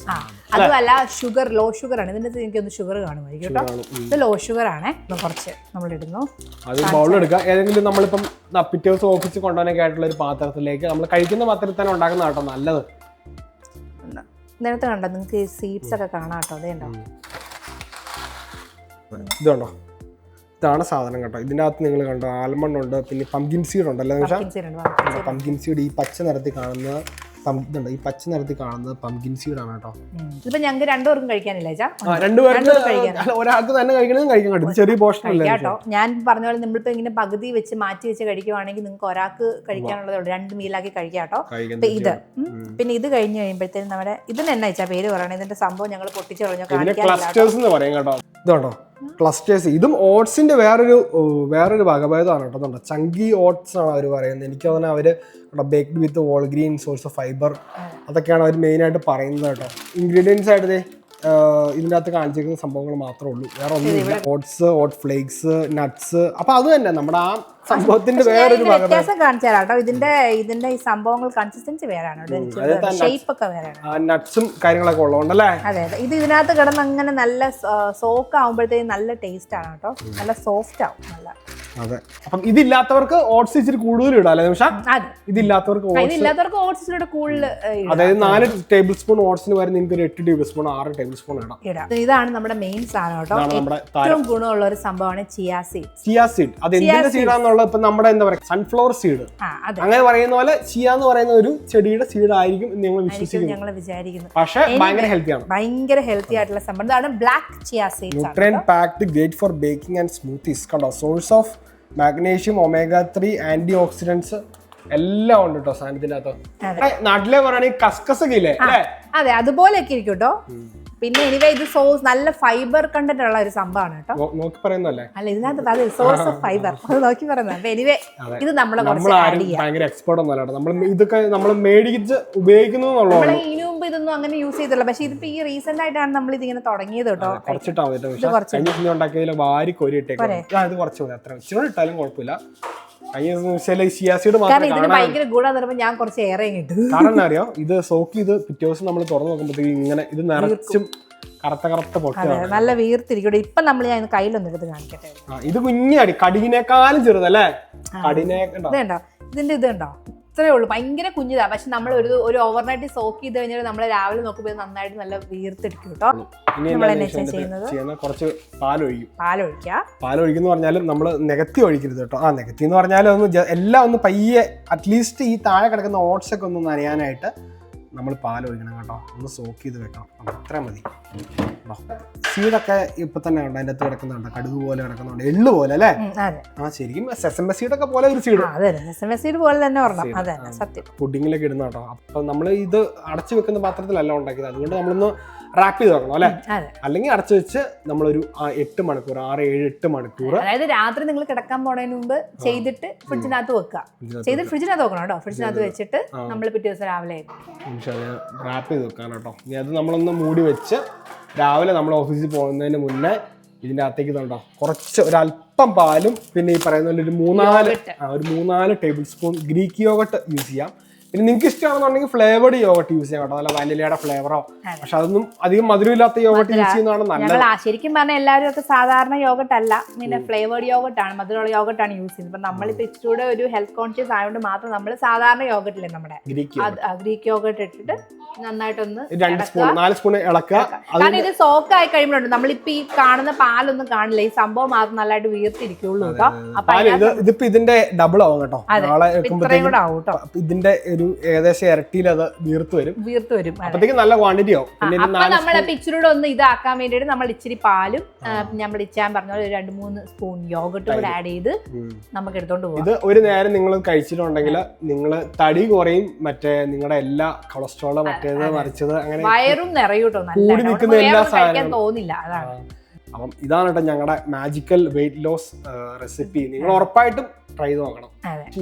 അതുമല്ല ഷുഗർ ലോ ഷുഗർ ആണ്. ഇതിന്റെ എനിക്കൊന്ന് ഷുഗർ കാണുമായിരിക്കും കേട്ടോ. ഇത് ലോ ഷുഗർ ആണ്. കുറച്ച് നമ്മൾ ഇടുന്നു.
അത് ബൗളിലെടുക്കാം. ഏതെങ്കിലും നമ്മളിപ്പം പിറ്റേ ദിവസം ഓഫീസിൽ കൊണ്ടുപോകാനൊക്കെ ആയിട്ടുള്ള ഒരു പാത്രത്തിലേക്ക്, നമ്മൾ കഴിക്കുന്ന പാത്രത്തിൽ തന്നെ ഉണ്ടാക്കുന്ന കേട്ടോ നല്ലത്.
നേരത്തെ കണ്ടോ നിങ്ങൾക്ക് സീഡ്സ് ഒക്കെ കാണാം കേട്ടോ. അതേണ്ടോ,
ഇതുണ്ടോ, ഇതാണ് സാധനം കേട്ടോ. ഇതിൻ്റെ അകത്ത് നിങ്ങൾ കണ്ടോ ആൽമണ്ട് ഉണ്ട്, പിന്നെ പംകിൻ സീഡ് ഉണ്ടല്ലോ. പംകിൻ സീഡ് ഈ പച്ച നിറത്തിൽ കാണുന്ന ഇതുണ്ട് ഈ പച്ച നിറത്തിൽ കാണുന്നത് പംകിൻ സീഡാണ് കേട്ടോ.
ഇതിപ്പോ ഞങ്ങൾക്ക് രണ്ടുപേർക്കും കഴിക്കാനില്ല
രണ്ടുപേർക്ക് ഒരാൾക്ക് തന്നെ കഴിക്കണമെങ്കിൽ കഴിക്കാൻ കഴിയും. ചെറിയ പോർഷൻ അല്ലേ
കേട്ടോ. ഞാൻ പറഞ്ഞ പോലെ നമ്മളിപ്പോ ഇങ്ങനെ പകുതി വെച്ച് മാറ്റി വെച്ച് കഴിക്കുവാണെങ്കിൽ നിങ്ങൾക്ക് ഒരാൾക്ക് കഴിക്കാനുള്ളതേ ഉള്ളൂ, 2 മീലാക്കി കഴിക്കാം കേട്ടോ. അപ്പൊ ഇത് പിന്നെ ഇത് കഴിഞ്ഞ് കഴിയുമ്പോഴത്തേനും നമ്മുടെ ഇതിന് എന്നാ വെച്ചാൽ പേര് പറയണേ, ഇതിന്റെ സംഭവം ഞങ്ങൾ പൊട്ടിച്ചു കളഞ്ഞു
ക്ലസ്റ്റേഴ്സ് എന്ന് പറയും കേട്ടോ. ഇതുണ്ടോ ക്ലസ്റ്റേഴ്സ്, ഇതും ഓട്സിന്റെ വേറൊരു വകഭേദമാണ് കേട്ടോ. ചങ്കി ഓട്സ് ആണ് അവർ പറയുന്നത്. എനിക്ക് തോന്നുന്നത് അവര് baked with whole green, source of fibre, അതൊക്കെയാണ് അവർ മെയിൻ ആയിട്ട് പറയുന്നത് കേട്ടോ. ഇൻഗ്രീഡിയൻസ് ആയിട്ട് ഇതിൻ്റെ അകത്ത് കാണിച്ചിരിക്കുന്ന സംഭവങ്ങൾ മാത്രമേ ഉള്ളൂ, വേറെ ഒന്നുമില്ല. ഓട്സ്, ഓട്ട് ഫ്ലേക്സ്, നട്ട്സ്. അപ്പൊ അത് തന്നെ നമ്മുടെ ആ സംഭവത്തിന്റെ വേറൊരു
വ്യത്യാസം കാണിച്ചു തരാം കേട്ടോ. ഇതിന്റെ ഈ സംഭവങ്ങൾ കൺസിസ്റ്റൻസി വേറെയാണ്, ഷേപ്പ് ഒക്കെ വേറെയാണ്,
നട്ട്സും കാര്യങ്ങളൊക്കെ ഉള്ളതുകൊണ്ടല്ലേ.
അതെ അതെ. ഇത് ഇതിനകത്ത് കിടന്ന് അങ്ങനെ നല്ല സോക്ക് ആകുമ്പോഴത്തേക്കും നല്ല ടേസ്റ്റ് ആണ് കേട്ടോ, നല്ല സോഫ്റ്റ് ആവും നല്ല.
അതെ. അപ്പം ഇതില്ലാത്തവർക്ക് ഓട്സ് ഇച്ചിരി കൂടുതൽ ഇടാം അല്ലേ നിമിഷ? ഇതില്ലാത്തവർക്ക്
ഓട്സ് കൂടുതൽ,
അതായത് 4 ടേബിൾ സ്പൂൺ ഓട്സിന് വരെ നിങ്ങൾക്ക് ഒരു 8 ടേബിൾ സ്പൂൺ 6 ടേബിൾ സ്പൂൺ ഇടാം.
ഇതാണ് നമ്മുടെ മെയിൻ സാധനം കേട്ടോ. ഏറ്റവും ഗുണമുള്ള ഒരു സംഭവമാണ് ചിയാ സീഡ്.
ചിയാ സീഡ് അത് എന്തിന്റെ സീഡാന്നുള്ളത് ഇപ്പൊ നമ്മുടെ എന്താ പറയുക സൺഫ്ലവർ സീഡ് അങ്ങനെ പറയുന്ന പോലെ ചിയ എന്ന് പറയുന്ന ഒരു ചെടിയുടെ സീഡ് ആയിരിക്കും ഞങ്ങൾ
വിചാരിക്കുന്നു.
പക്ഷേ ഭയങ്കര ഹെൽത്തിയാണ്,
ഭയങ്കര ഹെൽത്തി ആയിട്ടുള്ള സംഭവം. ഇതാണ് black chia seed.
Nutrient packed, great for baking and smoothies. കണ്ടോ, source of magnesium, omega-3, antioxidants എല്ലാം ഉണ്ട് കേട്ടോ സാധനത്തിന്റെ അകത്ത്. നാട്ടിലെ പറയുകയാണെങ്കിൽ കസ്കസ് ഒക്കെ ഇല്ലേ?
അതെ, അതുപോലെയൊക്കെ ഇരിക്കും കേട്ടോ. പിന്നെ എനിവേ ഇത് സോഴ്സ് നല്ല ഫൈബർ കണ്ടന്റ് ഉള്ള ഒരു സംഭവമാണ് കേട്ടോ.
നോക്കി പറയുന്നല്ലേ?
അല്ല, ഇതിനകത്ത് സോഴ്സ് ഓഫ് ഫൈബർ അത് നോക്കി പറയുന്നത്. എനിവേ ഇത് നമ്മളെ
ഭയങ്കര എക്സ്പെർട്ട് ഒന്നും അല്ല, നമ്മൾ ഇതൊക്കെ നമ്മൾ മേടിച്ച് ഉപയോഗിക്കുന്നു.
ഇതിനു മുമ്പ് ഇതൊന്നും അങ്ങനെ യൂസ് ചെയ്തില്ല, പക്ഷെ ഇതിപ്പോ ഈ റീസെന്റ് ആയിട്ടാണ് നമ്മൾ ഇതിങ്ങനെ തുടങ്ങിയത് കേട്ടോ.
ഉണ്ടാക്കിയതിൽ വാരി കോരിയിട്ടേക്കും. ഇത് കുറച്ച് മതി, അത്ര ഇച്ചിരി ഇട്ടാലും കുഴപ്പമില്ല.
ഭയങ്കര ഗുണം, ഞാൻ കുറച്ച് ഏറെ കിട്ടും.
കാരണം അറിയോ, ഇത് സോക്ക് ചെയ്ത് പിറ്റേ ദിവസം നമ്മൾ തുറന്നു നോക്കുമ്പോഴത്തേക്ക് ഇങ്ങനെ ഇത് നിറച്ചും കറുത്ത പൊട്ടാണ്,
നല്ല വീർത്തിരിക്കും. ഇപ്പൊ നമ്മൾ ഞാൻ കയ്യിലൊന്നും എടുത്ത് കാണിക്കട്ടെ.
ഇത് കുഞ്ഞടി കടിനേക്കാളും ചെറുതല്ലേ?
ഇതിന്റെ ഇതുണ്ടോ ഇത്രേ ഉള്ളൂ, ഭയങ്കര കുഞ്ഞിതാ. പക്ഷെ നമ്മൾ ഒരു ഓവർനൈറ്റ് സോക്ക് ചെയ്ത് കഴിഞ്ഞാൽ നമ്മൾ രാവിലെ നോക്കുമ്പോൾ നന്നായിട്ട് നല്ല വീർത്തെടുക്കും കേട്ടോ.
ചെയ്യുന്നത് കുറച്ച് പാലൊഴിക്കുന്ന പറഞ്ഞാലും നമ്മൾ നികത്തി ഒഴിക്കരുത് കേട്ടോ. നികത്തി എന്ന് പറഞ്ഞാലും എല്ലാം ഒന്ന് പയ്യെ അറ്റ്ലീസ്റ്റ് ഈ താഴെ കിടക്കുന്ന ഓട്സ് ഒക്കെ ഒന്ന് നനയാനായിട്ട് നമ്മൾ പാലൊഴിക്കണം കേട്ടോ. ഒന്ന് സോക്ക് ചെയ്ത് വെക്കണം, അത്ര മതി. സീഡൊക്കെ ഇപ്പൊ തന്നെ ഉണ്ട് അതിന്റെ അകത്ത് കിടക്കുന്നുണ്ട്, കടുക് പോലെ കിടക്കുന്നുണ്ട്, എള്ളു പോലെ അല്ലേ? ശരിക്കും സെസമ സീഡൊക്കെ പോലെ ഒരു
സീഡ് പോലെ തന്നെ
പുഡിങ്ങിലൊക്കെ ഇടുന്ന കേട്ടോ. അപ്പൊ നമ്മൾ ഇത് അടച്ചു വെക്കുന്ന പാത്രത്തിലല്ല ഉണ്ടാക്കിയത്, അതുകൊണ്ട് നമ്മളൊന്ന് റാപ്പ് ചെയ്ത് വെക്കണം അല്ലെ? അല്ലെങ്കിൽ അടച്ചു വെച്ച് നമ്മളൊരു 8 മണിക്കൂർ 6-7-8 മണിക്കൂർ,
അതായത് രാത്രി നിങ്ങൾ കിടക്കാൻ പോണതിന് മുമ്പ് ചെയ്തിട്ട് ഫ്രിഡ്ജിനകത്ത് വെക്കുക. ചെയ്തിട്ട് ഫ്രിഡ്ജിനകത്ത് വെക്കണം കേട്ടോ. ഫ്രിഡ്ജിനകത്ത് വെച്ചിട്ട് നമ്മൾ പിറ്റേ ദിവസം രാവിലെ
റാപ്പ് ചെയ്ത് വെക്കാൻ കേട്ടോ. ഇനി അത് നമ്മളൊന്ന് മൂടി വെച്ച് രാവിലെ നമ്മൾ ഓഫീസിൽ പോകുന്നതിന് മുന്നേ ഇതിൻ്റെ അകത്തേക്ക് ഇതുണ്ടോ കുറച്ച് ഒരല്പം പാലും പിന്നെ ഈ പറയുന്ന ഒരു 3-4 table spoon Greek yoghurt use ചെയ്യാം. പിന്നെ നിങ്ങൾക്ക് ഇഷ്ടമാണെന്നുണ്ടെങ്കിൽ ഫ്ലേവർഡ് യോഗട്ട് യൂസ് ചെയ്യാം കേട്ടോ, നല്ല വാനിലയുടെ ഫ്ലേവറോ. പക്ഷെ അതൊന്നും അധികം മധുരമില്ലാത്ത യോഗട്ട് യൂസ് ചെയ്യുന്നതാണ് നല്ലത്.
ശരിക്കും പറഞ്ഞാൽ എല്ലാവരും ഒക്കെ സാധാരണ യോഗട്ട് അല്ല, പിന്നെ ഫ്ലേവേർഡ് യോഗട്ടാണ്, മധുരമുള്ള യോഗട്ടാണ് യൂസ് ചെയ്യുന്നത്. ഇപ്പൊ നമ്മളിപ്പോ ഇച്ചിലൂടെ ഒരു ഹെൽത്ത് കോൺഷ്യസ് ആയതുകൊണ്ട് മാത്രം നമ്മൾ സാധാരണ യോഗട്ടില്ലേ നമ്മുടെ ഗ്രീക്ക് യോഗട്ട് ഇട്ടിട്ട് നന്നായിട്ടൊന്ന്
4 സ്പൂൺ ഇളക്കുക.
കാരണം ഇത് സോക്ക് ആയി കഴിയുമ്പോഴുണ്ട് നമ്മളിപ്പോ ഈ കാണുന്ന പാലൊന്നും കാണില്ല, ഈ സംഭവം മാത്രം നല്ലതായിട്ട് വീർത്തിരിക്കുള്ളൂ കേട്ടോ.
ഇതിപ്പോ ഇതിന്റെ ഡബിൾ ആവും കേട്ടോ,
ഇത്രയും കൂടെ ആവും കേട്ടോ.
ഇതിന്റെ ഒരു ഏകദേശം ഇരട്ടിയിൽ അത് വീർത്ത് വരും. അപ്പോഴത്തേക്ക് നല്ല ക്വാണ്ടിറ്റി ആവും.
അപ്പൊ നമ്മളപ്പോ ഇച്ചിരി ഒന്ന് ഇതാക്കാൻ വേണ്ടിയിട്ട് നമ്മൾ ഇച്ചിരി പാലും നമ്മൾ ഇച്ചാൻ പറഞ്ഞ പോലെ 2-3 സ്പൂൺ യോഗട്ട് കൂടെ ആഡ് ചെയ്ത് നമുക്ക് എടുത്തോണ്ട് പോകും.
ഇത് ഒരു നേരം നിങ്ങൾ കഴിച്ചിട്ടുണ്ടെങ്കിൽ നിങ്ങൾ തടി കുറയും, മറ്റേ നിങ്ങളുടെ എല്ലാ കൊളസ്ട്രോള് മറ്റേത് മറിച്ചത് അങ്ങനെ
വയറും നിറയൂട്ടോ,
കൂടി നിൽക്കുന്ന എല്ലാ സാധനവും
തോന്നില്ല. അതാണ്.
അപ്പം ഇതാണ് കേട്ടോ ഞങ്ങളുടെ മാജിക്കൽ വെയിറ്റ് ലോസ് റെസിപ്പി. നിങ്ങൾ ഉറപ്പായിട്ടും ട്രൈ ചെയ്ത് നോക്കണം.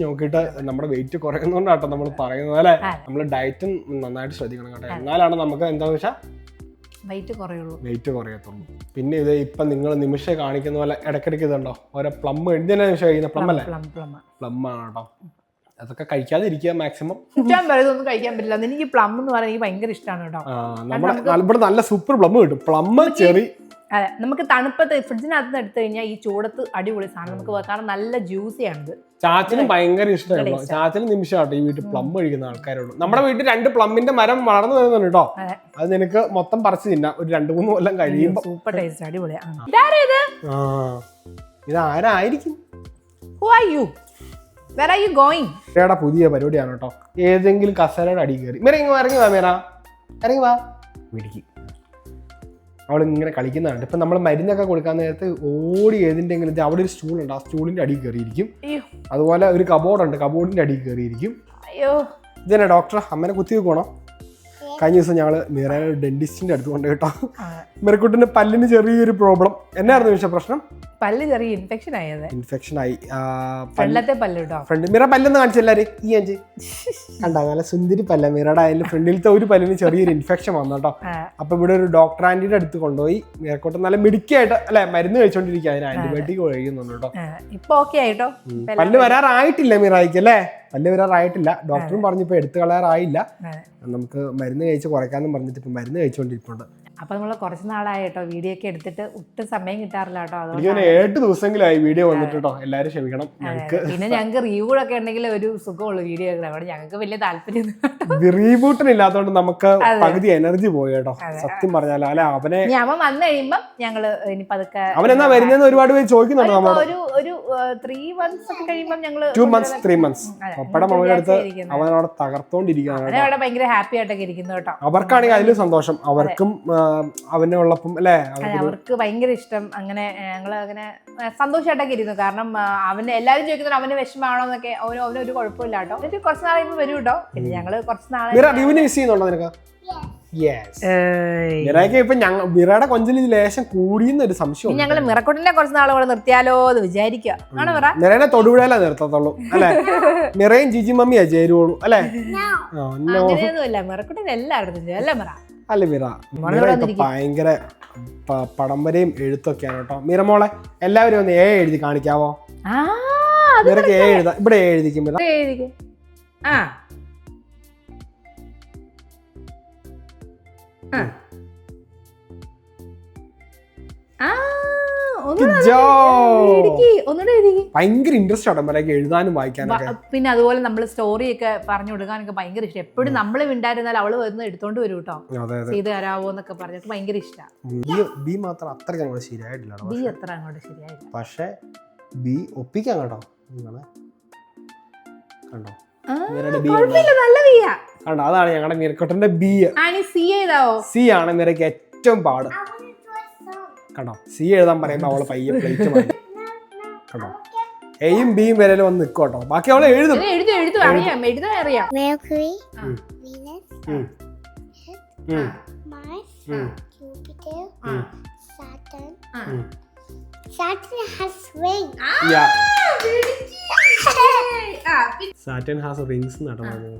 നോക്കിയിട്ട് നമ്മുടെ വെയിറ്റ് കുറയുന്നോണ്ടാട്ടോ നമ്മൾ പറയുന്നത് അല്ലെ. നമ്മൾ ഡയറ്റും നന്നായിട്ട് ശ്രദ്ധിക്കണം കേട്ടോ, എന്നാലാണ് നമുക്ക് എന്താന്ന് വെച്ചാൽ
വെയിറ്റ്
കുറയത്തുള്ളൂ. പിന്നെ ഇത് ഇപ്പൊ നിങ്ങൾ നിമിഷം കാണിക്കുന്ന പോലെ ഇടയ്ക്കിടയ്ക്ക് ഇതുണ്ടോ ഓരോ പ്ലം എന്തിനാ നിമിഷം കഴിക്കുന്ന പ്ലം അല്ലേ? പ്ലം ആണ് കേട്ടോ. അതൊക്കെ കഴിക്കാതിരിക്കുക മാക്സിമം.
ഒന്നും കഴിക്കാൻ പറ്റില്ല. എനിക്ക് പ്ലം എന്ന് പറയാൻ എനിക്ക് ഭയങ്കര ഇഷ്ടമാണ് കേട്ടോ.
ഇവിടെ നല്ല സൂപ്പർ പ്ലം കിട്ടും, പ്ലം ചെറി.
അതെ, നമുക്ക് തണുപ്പത്ത് ഫ്രിഡ്ജിനകത്ത് എടുത്തു കഴിഞ്ഞാൽ ഈ ചൂടത്ത് അടിപൊളി സാധനം നമുക്ക് വെക്കാൻ നല്ല ജ്യൂസിയാണിത്.
ചാച്ചന് ഭയങ്കര ഇഷ്ടമാണ്. ചാച്ചന് നിമിഷമാട്ടോ ഈ വീട്ടിൽ പ്ലം കഴിക്കുന്ന ആൾക്കാരുള്ളൂ. നമ്മുടെ വീട്ടിൽ 2 പ്ലമ്മിന്റെ മരം വളർന്നു വരുന്നുണ്ട് കേട്ടോ. അത് നിനക്ക് മൊത്തം പറിച്ച് തിന്നാം ഒരു 2-3 കൊല്ലം കഴിയുമ്പോ.
സൂപ്പർ ടേസ്റ്റ്, അടിപൊളിയാണ്.
ഇത് ആരായിരിക്കും?
Where are you going?
മീരയുടെ പുതിയ പരിപാടിയാണ് കേട്ടോ. ഏതെങ്കിലും കസേരയുടെ അടി കയറി മീര ഇറങ്ങി വാ മീര ഇറങ്ങി വാ മിടിക്ക്. അവൾ ഇങ്ങനെ കളിക്കുന്നതാണ്. ഇപ്പം നമ്മൾ മരുന്നൊക്കെ കൊടുക്കാൻ നേരത്ത് ഓടി ഏതിൻ്റെങ്കിലും അവിടെ ഒരു സ്റ്റൂൾ ഉണ്ട്, ആ സ്റ്റൂളിൻ്റെ അടിയിൽ കയറിയിരിക്കും. അതുപോലെ ഒരു കബോർഡ് ഉണ്ട്, കബോർഡിൻ്റെ അടിയിൽ കയറിയിരിക്കും.
അയ്യോ
ഇതന്നെ ഡോക്ടർ അമ്മേനെ കുത്തി വെക്കണോ? കഴിഞ്ഞ ദിവസം ഞങ്ങൾ മീറയെ ഡെന്റിസ്റ്റിൻ്റെ അടുത്ത് കൊണ്ട് കേട്ടോ. മിറക്കുട്ടിൻ്റെ പല്ലിന് ചെറിയൊരു പ്രോബ്ലം. എന്നായിരുന്നു ചോദിച്ച പ്രശ്നം?
പല്ല് ചെറിയ ഇൻഫെക്ഷൻ ആയത്.
ഇൻഫെക്ഷൻ ആയി
ഫ്രണ്ടിലത്തെ പല്ല് കേട്ടോ.
ഫ്രണ്ട് മീറ പല്ലെന്ന് കാണിച്ചെല്ലാരും ഈ അഞ്ച് കണ്ടോ, നല്ല സുന്ദരി പല്ല മീറയുടെ. അതിൽ ഫ്രണ്ടിലത്തെ ഒരു പല്ലിന് ചെറിയൊരു ഇൻഫെക്ഷൻ വന്നു കേട്ടോ. അപ്പൊ ഇവിടെ ഒരു ഡോക്ടർ ആന്റിയുടെ അടുത്ത് കൊണ്ടുപോയി മീറക്കോട്ട് നല്ല മിടുക്കിയായിട്ട് അല്ലെ മരുന്ന് കഴിച്ചോണ്ടിരിക്കുക. അതിന് ആന്റിബയോട്ടിക് കഴിക്കുന്നുണ്ട് കേട്ടോ.
ഇപ്പൊ ഓക്കെ ആയിട്ടോ.
പല്ല് വരാറായിട്ടില്ല മീറായിക്ക് അല്ലേ? പല്ല് വരാറായിട്ടില്ല. ഡോക്ടറും പറഞ്ഞിപ്പോ എടുത്തു കളയാറായില്ല. നമുക്ക് മരുന്ന് കഴിച്ച് കുറയ്ക്കാന്നും പറഞ്ഞിട്ട് ഇപ്പൊ മരുന്ന് കഴിച്ചോണ്ടിരിപ്പുണ്ട്.
അപ്പൊ നമ്മള് കുറച്ച് നാളായി കേട്ടോ വീഡിയോ ഒക്കെ എടുത്തിട്ട് ഒട്ടും സമയം കിട്ടാറില്ല കേട്ടോ.
അതുകൊണ്ട് 8 ദിവസമെങ്കിലായി വീഡിയോ വന്നിട്ട് കേട്ടോ. എല്ലാരും ക്ഷമിക്കണം ഞങ്ങൾക്ക്.
പിന്നെ ഞങ്ങൾക്ക് റീബൂട്ട് ഒക്കെ ഉണ്ടെങ്കിൽ ഒരു സുഖമുള്ളൂ വീഡിയോ ഒക്കെ. അവിടെ ഞങ്ങൾക്ക് വലിയ താല്പര്യം
റീബൂട്ടിന് ഇല്ലാത്തതുകൊണ്ട് നമുക്ക് പകുതി എനർജി പോയി കേട്ടോ, സത്യം പറഞ്ഞാലോ. അല്ലെ അവനെ
അവൻ വന്നു കഴിയുമ്പോ ഞങ്ങള് ഇനി പതുക്കെ
അവൻ എന്നാ വരുന്നതെന്ന് ഒരുപാട് പേര് ചോദിക്കുന്നുണ്ട്.
ഒരു 3 months ഒക്കെ കഴിയുമ്പോൾ ഞങ്ങള്
2 months 3 months പപ്പയുടെ മമ്മയുടെ അടുത്ത് അവനവിടെ തകർത്തോണ്ടിരിക്കുകയാണ്.
അവിടെ ഭയങ്കര ഹാപ്പി ആയിട്ടൊക്കെ ഇരിക്കുന്നു കേട്ടോ.
അവർക്കാണെങ്കിൽ അതിലും സന്തോഷം. അവർക്കും അവനെ ഉള്ളപ്പം അല്ലെ
അവർക്ക് ഭയങ്കര ഇഷ്ടം. അങ്ങനെ ഞങ്ങള് അങ്ങനെ സന്തോഷമായിട്ടൊക്കെ ഇരുന്നു. കാരണം അവന് എല്ലാരും ചോദിക്കുന്നത് അവന് വിഷമാണോ എന്നൊക്കെ. അവന് ഒരു കുഴപ്പമില്ല കേട്ടോ. എന്നിട്ട് കുറച്ച് നാളെ വരും കേട്ടോ. പിന്നെ ഞങ്ങള് കുറച്ച് നാളെ
മിസ് ചെയ്യുന്നുണ്ടോ നിനക്ക്? ഇപ്പൊ മിറയുടെ കൊഞ്ചിൽ ലേശം കൂടിയെന്ന് ഒരു സംശയം.
ഞങ്ങള് മിറക്കുട്ടിനെ കുറച്ച് നാളെ കൂടെ നിർത്തിയാലോ എന്ന് വിചാരിക്കുക. ആണ് മിറ
മിറനെ തൊടുപുഴയില നിർത്തത്തുള്ളൂ അല്ലെ? മിറയും ജിജി മമ്മിയാ ചേരുവുള്ളൂ അല്ലെ?
അങ്ങനെയൊന്നുമില്ല. മിറക്കുട്ടിനെ എല്ലായിടത്തും അല്ലേ മിറ?
അല്ല മിറ ഇപ്പൊ ഭയങ്കര പടംവരെയും എഴുത്തൊക്കെയാണ് കേട്ടോ. മിറ മോളെ എല്ലാവരും ഒന്ന് എഴുതി കാണിക്കാവോ? മിറക്ക് എഴുതാ. ഇവിടെ എഴുതിക്കും മിറ. ഭയങ്കര ഇൻട്രസ്റ്റ് ആണ് മിറക്ക് എഴുതാനും വായിക്കാനൊക്കെ.
പിന്നെ അതുപോലെ നമ്മള് സ്റ്റോറി ഒക്കെ പറഞ്ഞു കൊടുക്കാനൊക്കെ ഭയങ്കര ഇഷ്ടം. എപ്പോഴും നമ്മള് മിണ്ടായിരുന്നാൽ അവള് വന്ന് എടുത്തോണ്ട് വരും കേട്ടോ. ചെയ്ത് തരാവോ എന്നൊക്കെ പറഞ്ഞിട്ട് ഭയങ്കര ഇഷ്ടമാണ്.
ബി മാത്രം അത്രയ്ക്ക് അങ്ങോട്ട് ശരിയായിട്ടില്ല.
ബി അത്ര അങ്ങോട്ട് ശരിയായില്ല.
പക്ഷെ ബി ഒപ്പിക്കാം കേട്ടോ. കണ്ടോ കണ്ടോ, അതാണ് ഞങ്ങളുടെ മിറക്കോട്ടന്റെ ബി. സി ആണ് മിറക്ക് ഏറ്റവും പാട്. കണ്ടോ സി എഴുതാൻ പറയുമ്പോ അവള് പയ്യെ പ്ലേറ്റ് മാറ്റി. കണ്ടോ എയും ബിയും വരെ വന്ന് നിൽക്കും കേട്ടോ. ബാക്കി അവള് എഴുതും. Saturn has rings എന്നാണ് പറഞ്ഞത്.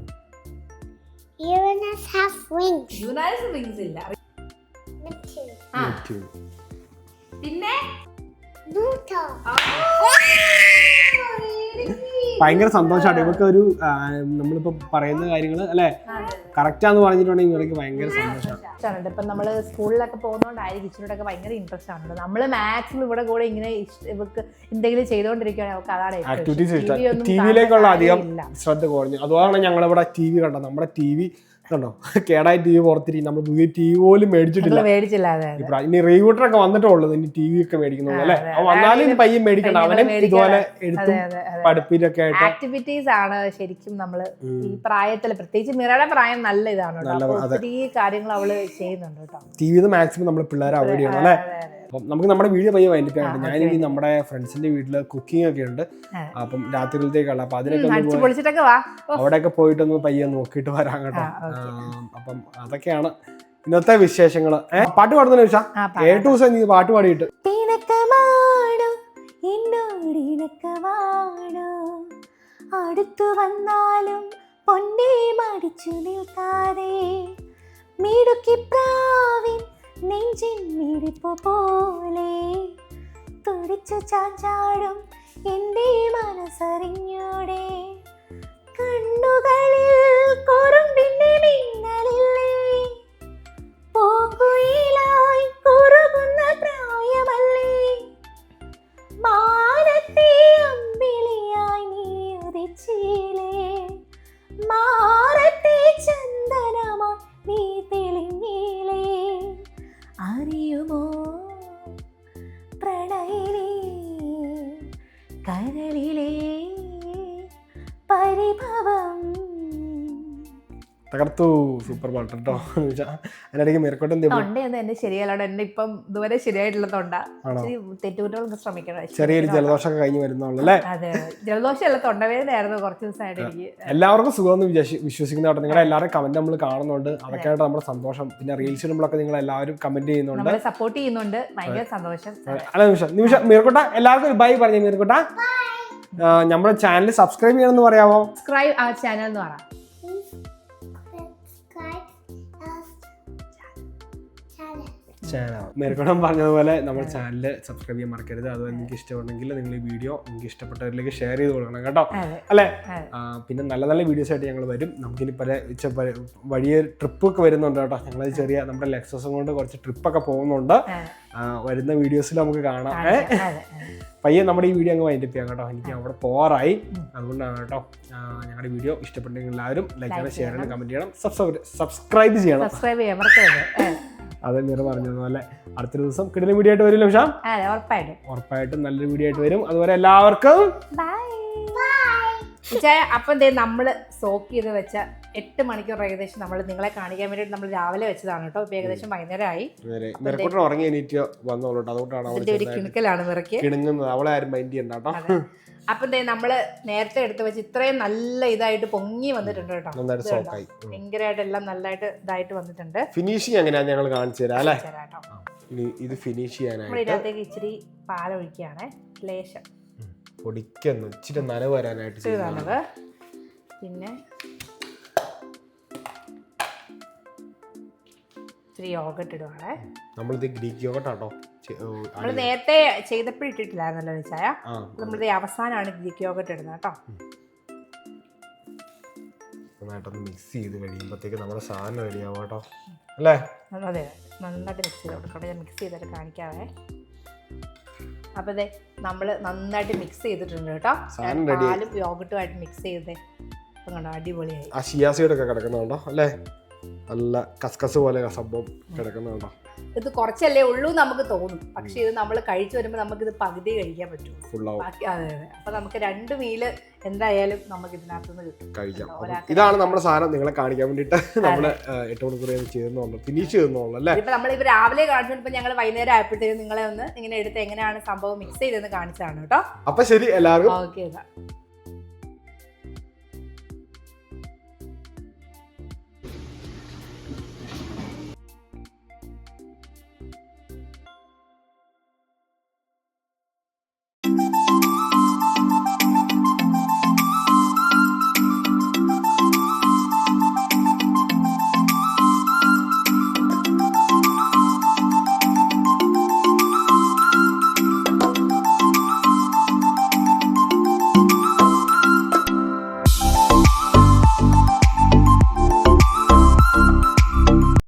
Uranus has rings.
Uranus rings ഇല്ല.
Neptune.
പിന്നെ
Pluto.
ഭയങ്കര സന്തോഷമാണ് ഇവർക്ക്. ഒരു നമ്മളിപ്പോ പറയുന്ന കാര്യങ്ങള് അല്ലെ കറക്റ്റാന്ന് പറഞ്ഞിട്ടുണ്ടെങ്കിൽ ഇവർക്ക് ഭയങ്കര സന്തോഷമാണ്.
ഇപ്പൊ നമ്മള് സ്കൂളിലൊക്കെ പോകുന്നോണ്ടായിരിക്കും ഇച്ചിരിയോടൊക്കെ ഭയങ്കര ഇൻട്രസ്റ്റ് ആണ്. നമ്മള് മാക്സിമം ഇവിടെ കൂടെ ഇങ്ങനെ ഇവർക്ക് എന്തെങ്കിലും ചെയ്തോണ്ടിരിക്കുകയാണെങ്കിൽ അവർക്ക് അതാണ്
ആക്ടിവിറ്റീസ്. ടിവിയിലേക്കുള്ള അധികം ശ്രദ്ധ കുറഞ്ഞു. അതുകൊണ്ടാണ് ഞങ്ങളിവിടെ TV കണ്ടത്. നമ്മുടെ TV കണ്ടോ കേടായ TV പുറത്തിരിക്കും. നമ്മൾ പുതിയ TV പോലും മേടിച്ചിട്ടില്ല. ഇനി റീവൂട്ടറൊക്കെ വന്നിട്ടേ ഉള്ളൂ ഇനി TV ഒക്കെ മേടിക്കുന്നുള്ളൂ അല്ലെ? വന്നാലും ഇനി പയ്യെ മേടിക്കണ്ട. അവനും ഇതുപോലെ എഴുത്തും പഠിപ്പിലൊക്കെ ആയിട്ട്
ആക്ടിവിറ്റീസ് ആണ് ശരിക്കും നമ്മള് ഈ പ്രായത്തില്. പ്രത്യേകിച്ച് മിറയുടെ പ്രായം നല്ല ഇതാണ്. ഒത്തിരി കാര്യങ്ങൾ അവള് ചെയ്യുന്നുണ്ട് കേട്ടോ.
TV മാക്സിമം നമ്മൾ പിള്ളേരെ അവോയ്ഡ് ചെയ്യണം അല്ലെ? അപ്പം നമുക്ക് നമ്മുടെ വീഡിയോ പയ്യെ വൈകിട്ടാണ്. ഞാനിനി നമ്മുടെ ഫ്രണ്ട്സിന്റെ വീട്ടില് കുക്കിംഗ് ഒക്കെ ഉണ്ട്. അപ്പം രാത്രിയിലത്തേക്കുള്ള അപ്പൊ അതിനൊക്കെ അവിടെയൊക്കെ പോയിട്ടൊന്ന് പയ്യെ നോക്കിയിട്ട് വരാം കേട്ടോ. അപ്പം അതൊക്കെയാണ് ഇന്നത്തെ വിശേഷങ്ങള്. പാട്ട് പാടുന്ന നിമിഷം 7 ദിവസം നീ പാട്ട് പാടിയിട്ട്
അടുത്തു വന്നാലും പൊന്നെ മടിച്ചു നിൽക്കാതെ മിടുക്കി പ്രാവിൻ നെഞ്ചിൻ മിടിപ്പു പോലെ തുടിച്ചു ചാഞ്ചാടും എൻ്റെ മനസ്സറിഞ്ഞോടെ കണ്ണുകളിൽ കുറുമ്പിന്റെ മിന്നലില്ലേ പൂങ്കുയിലായി കുറുകുന്ന പ്രായമല്ലേ മാനത്തെ അമ്പിളിയായി നീ ഉദിച്ചിലേ മാറത്തെ ചന്ദനമാ നീ തെളിഞ്ഞിലേ അറിയുമോ പ്രണയിലേ കരളിലേ
തകർത്തു. സൂപ്പർ പാട്ട് കേട്ടോ. അതിനിടയ്ക്ക് മിറക്കോട്ട് എന്ത്
തൊണ്ടയൊന്നും എന്നെ ശരിയല്ലോടെ, എന്നെ ഇപ്പം ഇതുവരെ ശരിയായിട്ടുള്ള തൊണ്ട. തെറ്റുകുറ്റങ്ങൾക്ക് ശ്രമിക്കണം.
ചെറിയൊരു ജലദോഷമൊക്കെ കഴിഞ്ഞ് വരുന്നുള്ളൂ അല്ലേ?
അതെ, ജലദോഷമല്ല, തൊണ്ടവേദനയായിരുന്നു കുറച്ച് ദിവസമായിട്ട് എനിക്ക്.
എല്ലാവർക്കും സുഖമെന്ന് വിശ്വസിക്കുന്ന കേട്ടോ. നിങ്ങളുടെ എല്ലാവരും കമന്റ് നമ്മൾ കാണുന്നുണ്ട്, അതൊക്കെയായിട്ട് നമ്മുടെ സന്തോഷം. പിന്നെ റീൽസ് ഇടുമ്പോഴൊക്കെ നിങ്ങൾ എല്ലാവരും കമന്റ് ചെയ്യുന്നുണ്ട്,
നമ്മളെ സപ്പോർട്ട് ചെയ്യുന്നുണ്ട്, ഭയങ്കര സന്തോഷം.
അല്ല നിമിഷം മിറക്കോട്ട എല്ലാവർക്കും ഒരു ബൈ പറഞ്ഞു. മിറക്കോട്ട നമ്മുടെ ചാനൽ സബ്സ്ക്രൈബ് ചെയ്യണമെന്ന് പറയാമോ?
സബ്സ്ക്രൈബ് ആ ചാനൽ എന്ന് പറ.
മേരക്കോടം പറഞ്ഞതുപോലെ നമ്മുടെ ചാനൽ സബ്സ്ക്രൈബ് ചെയ്യാൻ മറക്കരുത്. അതുപോലെ നിങ്ങൾക്ക് ഇഷ്ടമുണ്ടെങ്കിൽ നിങ്ങൾ ഈ വീഡിയോ നിങ്ങൾക്ക് ഇഷ്ടപ്പെട്ടവരിലേക്ക് ഷെയർ ചെയ്ത് കൊടുക്കണം കേട്ടോ, അല്ലേ? പിന്നെ നല്ല നല്ല വീഡിയോസ് ആയിട്ട് ഞങ്ങൾ വരും. നമുക്കിനി വലിയ ട്രിപ്പൊക്കെ വരുന്നുണ്ട് കേട്ടോ. ഞങ്ങൾ ചെറിയ നമ്മുടെ ലെക്സസും കൊണ്ട് കുറച്ച് ട്രിപ്പൊക്കെ പോകുന്നുണ്ട്. വരുന്ന വീഡിയോസിൽ നമുക്ക് കാണാം. പയ്യെ നമ്മുടെ ഈ വീഡിയോ അങ്ങ് വൈൻഡപ്പ് ചെയ്യാം കേട്ടോ. എനിക്ക് അവിടെ പോകാറായി, അതുകൊണ്ടാണ് കേട്ടോ. ഞങ്ങളുടെ വീഡിയോ ഇഷ്ടപ്പെട്ടെങ്കിൽ എല്ലാവരും ലൈക്ക് ചെയ്യണം, ഷെയർ ചെയ്യണം, കമന്റ് ചെയ്യണം, സബ്സ്ക്രൈബ് ചെയ്യണം. അതെ നിറ പറഞ്ഞതുപോലെ അടുത്തൊരു ദിവസം കിടിലൻ വീഡിയോ ആയിട്ട് വരും. നിമിഷം ഉറപ്പായിട്ടും നല്ലൊരു വീഡിയോ ആയിട്ട് വരും. അതുപോലെ എല്ലാവർക്കും
അപ്പം നമ്മള് സോക്ക് ചെയ്ത് വെച്ച 8 മണിക്കൂർ ഏകദേശം നമ്മൾ നിങ്ങളെ കാണിക്കാൻ വേണ്ടിയിട്ട് നമ്മൾ രാവിലെ വെച്ചതാണ് കേട്ടോ. ഇപ്പൊ ഏകദേശം വൈകുന്നേരമായി.
ഉറങ്ങി എണീറ്റ് വന്നോളൂ, അതുകൊണ്ടാണ്
കിണുക്കലാണ് മിറക്കി
കിണുങ്ങുന്നത്. അവളെ ആരും മൈൻഡ് ചെയ്യണ്ട കേട്ടോ.
അപ്പം നമ്മള് നേരത്തെ എടുത്ത് വെച്ച് ഇത്രയും നല്ല ഇതായിട്ട് പൊങ്ങി വന്നിട്ടുണ്ട് കേട്ടോ. ഭയങ്കരമായിട്ട് എല്ലാം നല്ലതായിട്ട് ഇതായിട്ട് വന്നിട്ടുണ്ട്.
ഫിനിഷിങ് എങ്ങനെയാ ഞങ്ങൾ കാണിച്ചു തരാം അല്ലേ? ഇത് ഫിനിഷ് ചെയ്യാനായിട്ട്
ഇതിനകത്തേക്ക് ഇച്ചിരി പാലൊഴിക്കുകയാണ്, ലേശം
പൊടിക്കുന്നു, ഇച്ചിരി നനവ് വരാനായിട്ട്.
പിന്നെ ഇച്ചിരി യോഗട്ട് ഇടുവാണേ.
നമ്മളിത് ഗ്രീക്ക് യോഗട്ട് ആട്ടോ.
നമ്മൾ നേരത്തെ ചെയ്തപ്പോൾ ഇട്ടിട്ടില്ലായിരുന്നല്ലോ ചായ. നമ്മളിത് അവസാനമാണ് ഗ്രീക്ക് യോഗട്ട് ഇടുന്നത് കേട്ടോ.
നന്നായിട്ടൊന്ന് മിക്സ് ചെയ്ത് കഴിയുമ്പോഴത്തേക്ക് നമ്മുടെ സാധനം റെഡിയാവും കേട്ടോ, അല്ലേ?
അതെ, നന്നായിട്ട് മിക്സ് ചെയ്ത് കൊടുക്കട്ടെ. ഞാൻ മിക്സ് ചെയ്തിട്ട് കാണിക്കാവേ. അപ്പൊ അതെ നമ്മൾ നന്നായിട്ട് മിക്സ് ചെയ്തിട്ടുണ്ട് കേട്ടോ. പാലും യോഗട്ടുമായിട്ട് മിക്സ് ചെയ്തേ കണ്ടോ, അടിപൊളിയായി.
ആ ഷിയാസീഡൊക്കെ കിടക്കുന്നുണ്ടോ അല്ലേ? നല്ല കസ്കസ് പോലെ സംഭവം കിടക്കുന്നുണ്ടോ?
ഇത് കുറച്ചല്ലേ ഉള്ളൂ നമുക്ക് തോന്നും, പക്ഷെ ഇത് നമ്മൾ കഴിച്ചു വരുമ്പോൾ നമുക്കിത് പകുതി കഴിക്കാൻ പറ്റും. അതെ അതെ, അപ്പൊ നമുക്ക് 2 മീല് എന്തായാലും നമുക്ക് ഇതിനകത്തുനിന്ന് കിട്ടും, കഴിക്കാം.
ഇതാണ് നമ്മുടെ സാധനം നിങ്ങളെ കാണിക്കാൻ വേണ്ടിട്ട് നമ്മള് 8 മണിക്കൂർ ചെയ്തെന്നുള്ളൂ, ഫിനിഷ് ചെയ്തെന്നുള്ളൂ അല്ലേ?
ഇപ്പൊ നമ്മളിപ്പോ രാവിലെ കാണിച്ചപ്പോ ഞങ്ങൾ വൈകുന്നേരം ആയപ്പോഴത്തേക്കും നിങ്ങളെ ഒന്ന് ഇങ്ങനെ എടുത്ത് എങ്ങനെയാണ് സംഭവം മിക്സ് ചെയ്തെന്ന് കാണിച്ചതാണ് കേട്ടോ.
അപ്പൊ ശരി എല്ലാവർക്കും
ഓക്കെ.